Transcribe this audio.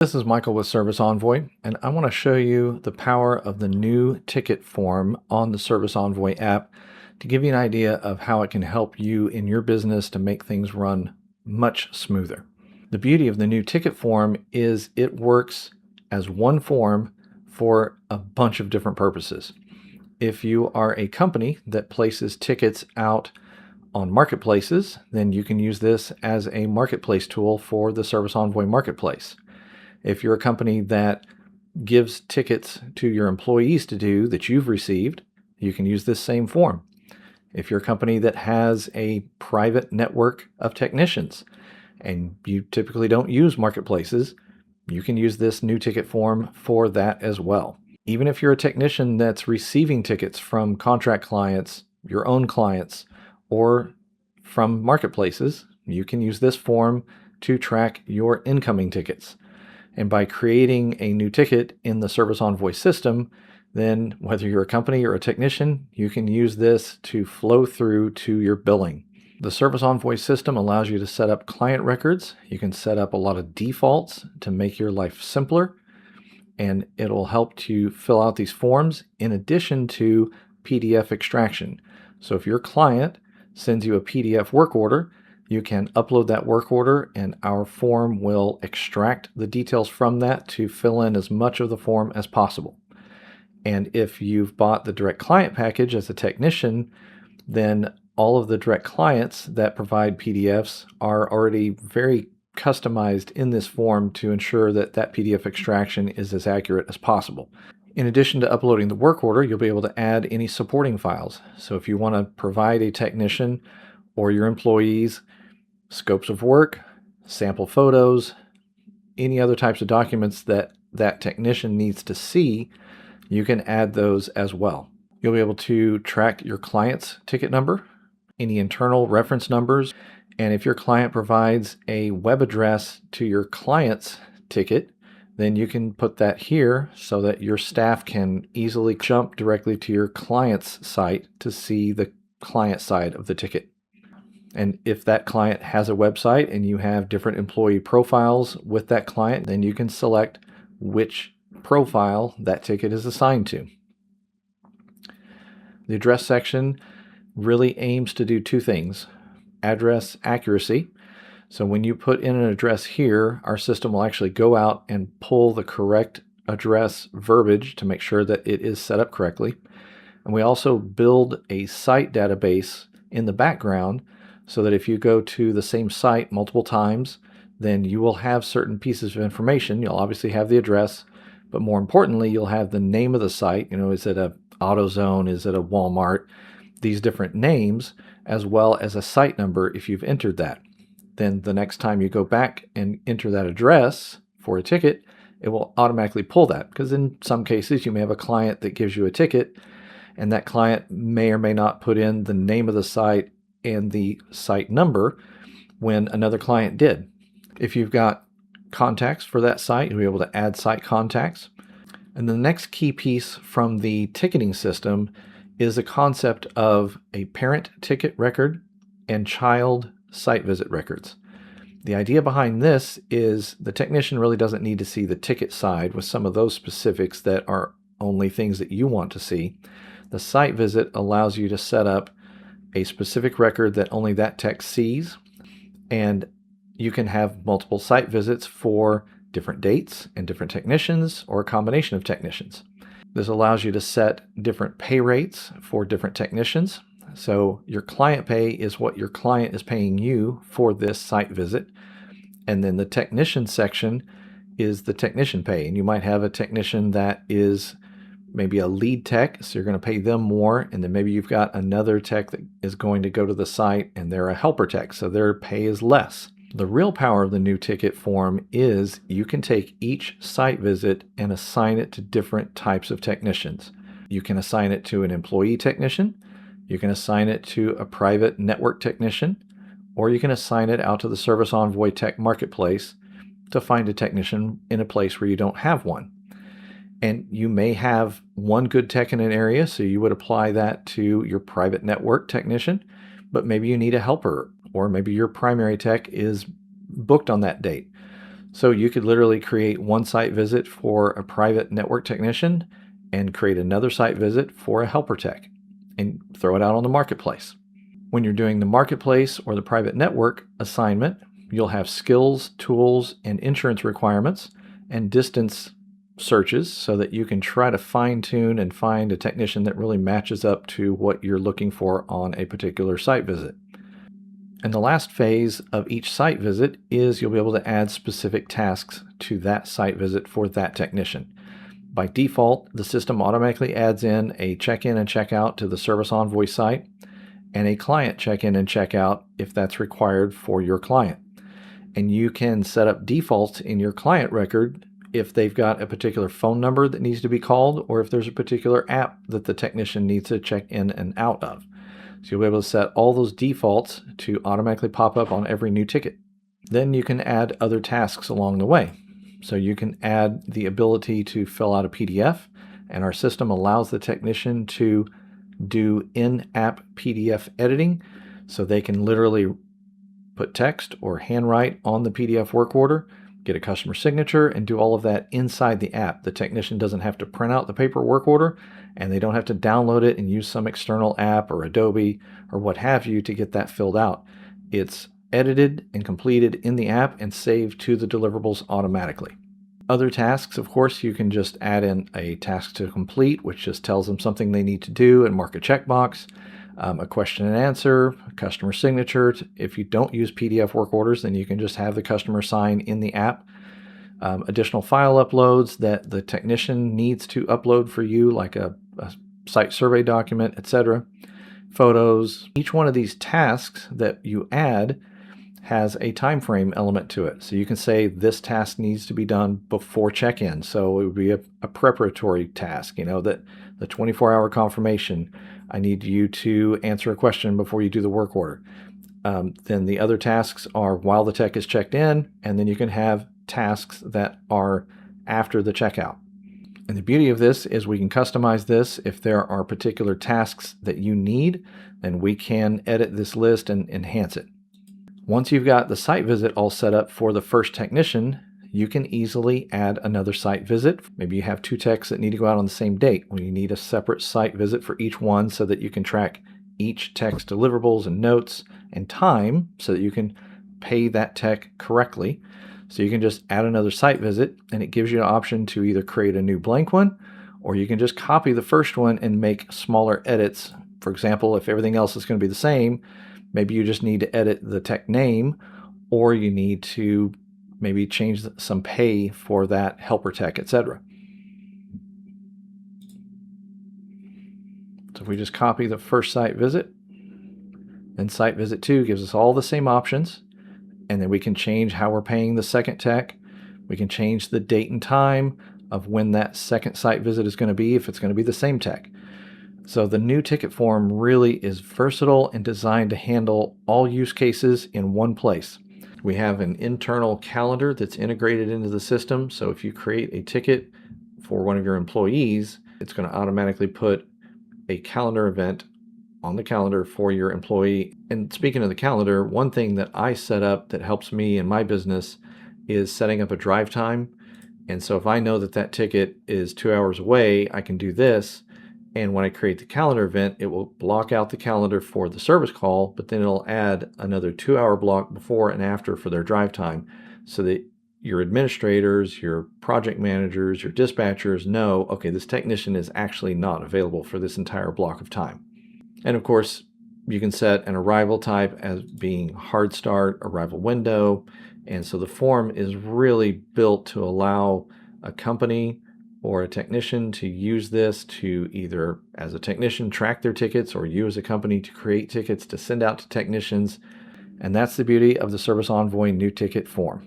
This is Michael with Service Envoy, and I want to show you the power of the new ticket form on the Service Envoy app to give you an idea of how it can help you in your business to make things run much smoother. The beauty of the new ticket form is it works as one form for a bunch of different purposes. If you are a company that places tickets out on marketplaces, then you can use this as a marketplace tool for the Service Envoy marketplace. If you're a company that gives tickets to your employees to do that you've received, you can use this same form. If you're a company that has a private network of technicians and you typically don't use marketplaces, you can use this new ticket form for that as well. Even if you're a technician that's receiving tickets from contract clients, your own clients, or from marketplaces, you can use this form to track your incoming tickets. And by creating a new ticket in the Service Envoy system, then whether you're a company or a technician, you can use this to flow through to your billing. The Service Envoy system allows you to set up client records. You can set up a lot of defaults to make your life simpler, and it'll help to fill out these forms in addition to PDF extraction. So if your client sends you a PDF work order, you can upload that work order and our form will extract the details from that to fill in as much of the form as possible. And if you've bought the direct client package as a technician, then all of the direct clients that provide PDFs are already very customized in this form to ensure that that PDF extraction is as accurate as possible. In addition to uploading the work order, you'll be able to add any supporting files. So if you want to provide a technician or your employees scopes of work, sample photos, any other types of documents that that technician needs to see, you can add those as well. You'll be able to track your client's ticket number, any internal reference numbers, and if your client provides a web address to your client's ticket, then you can put that here so that your staff can easily jump directly to your client's site to see the client side of the ticket. And if that client has a website and you have different employee profiles with that client, then you can select which profile that ticket is assigned to. The address section really aims to do two things. Address accuracy. So when you put in an address here, our system will actually go out and pull the correct address verbiage to make sure that it is set up correctly. And we also build a site database in the background so that if you go to the same site multiple times, then you will have certain pieces of information. You'll obviously have the address, but more importantly, you'll have the name of the site. Is it a AutoZone? Is it a Walmart? These different names, as well as a site number if you've entered that. Then the next time you go back and enter that address for a ticket, it will automatically pull that, because in some cases you may have a client that gives you a ticket and that client may or may not put in the name of the site and the site number when another client did. If you've got contacts for that site, you'll be able to add site contacts. And the next key piece from the ticketing system is the concept of a parent ticket record and child site visit records. The idea behind this is the technician really doesn't need to see the ticket side with some of those specifics that are only things that you want to see. The site visit allows you to set up a specific record that only that tech sees, and you can have multiple site visits for different dates and different technicians or a combination of technicians. This allows you to set different pay rates for different technicians. So your client pay is what your client is paying you for this site visit, and then the technician section is the technician pay. And you might have a technician that is maybe a lead tech, so you're going to pay them more, and then maybe you've got another tech that is going to go to the site and they're a helper tech, so their pay is less. The real power of the new ticket form is you can take each site visit and assign it to different types of technicians. You can assign it to an employee technician, you can assign it to a private network technician, or you can assign it out to the Service Envoy Tech Marketplace to find a technician in a place where you don't have one. And you may have one good tech in an area, so you would apply that to your private network technician, but maybe you need a helper, or maybe your primary tech is booked on that date. So you could literally create one site visit for a private network technician and create another site visit for a helper tech and throw it out on the marketplace. When you're doing the marketplace or the private network assignment, you'll have skills, tools, and insurance requirements and distance searches so that you can try to fine tune and find a technician that really matches up to what you're looking for on a particular site visit. And the last phase of each site visit is you'll be able to add specific tasks to that site visit for that technician. By default, the system automatically adds in a check-in and check-out to the Service Envoy site and a client check-in and check-out if that's required for your client. And you can set up defaults in your client record if they've got a particular phone number that needs to be called or if there's a particular app that the technician needs to check in and out of. So you'll be able to set all those defaults to automatically pop up on every new ticket. Then you can add other tasks along the way. So you can add the ability to fill out a PDF, and our system allows the technician to do in-app PDF editing, so they can literally put text or handwrite on the PDF work order, get a customer signature, and do all of that inside the app. The technician doesn't have to print out the paper work order, and they don't have to download it and use some external app or Adobe or what have you to get that filled out. It's edited and completed in the app and saved to the deliverables automatically. Other tasks, of course, you can just add in a task to complete, which just tells them something they need to do and mark a checkbox, a question and answer, a customer signature. If you don't use PDF work orders, then you can just have the customer sign in the app. Additional file uploads that the technician needs to upload for you, like a site survey document, etc. Photos. Each one of these tasks that you add has a time frame element to it. So you can say this task needs to be done before check-in. So it would be a preparatory task, that the 24-hour confirmation. I need you to answer a question before you do the work order. Then the other tasks are while the tech is checked in, and then you can have tasks that are after the checkout. And the beauty of this is we can customize this. If there are particular tasks that you need, then we can edit this list and enhance it. Once you've got the site visit all set up for the first technician, you can easily add another site visit. Maybe you have two techs that need to go out on the same date. Well, you need a separate site visit for each one so that you can track each tech's deliverables and notes and time so that you can pay that tech correctly. So you can just add another site visit, and it gives you an option to either create a new blank one, or you can just copy the first one and make smaller edits. For example, if everything else is going to be the same, maybe you just need to edit the tech name, or you need to maybe change some pay for that helper tech, etc. So if we just copy the first site visit, then site visit 2 gives us all the same options, and then we can change how we're paying the second tech. We can change the date and time of when that second site visit is going to be, if it's going to be the same tech. So the new ticket form really is versatile and designed to handle all use cases in one place. We have an internal calendar that's integrated into the system. So if you create a ticket for one of your employees, it's going to automatically put a calendar event on the calendar for your employee. And speaking of the calendar, one thing that I set up that helps me in my business is setting up a drive time. And so if I know that that ticket is 2 hours away, I can do this. And when I create the calendar event, it will block out the calendar for the service call, but then it'll add another 2-hour block before and after for their drive time so that your administrators, your project managers, your dispatchers know, okay, this technician is actually not available for this entire block of time. And of course, you can set an arrival type as being hard start, arrival window. And so the form is really built to allow a company or a technician to use this to either, as a technician, track their tickets, or you as a company to create tickets to send out to technicians. And that's the beauty of the Service Envoy new ticket form.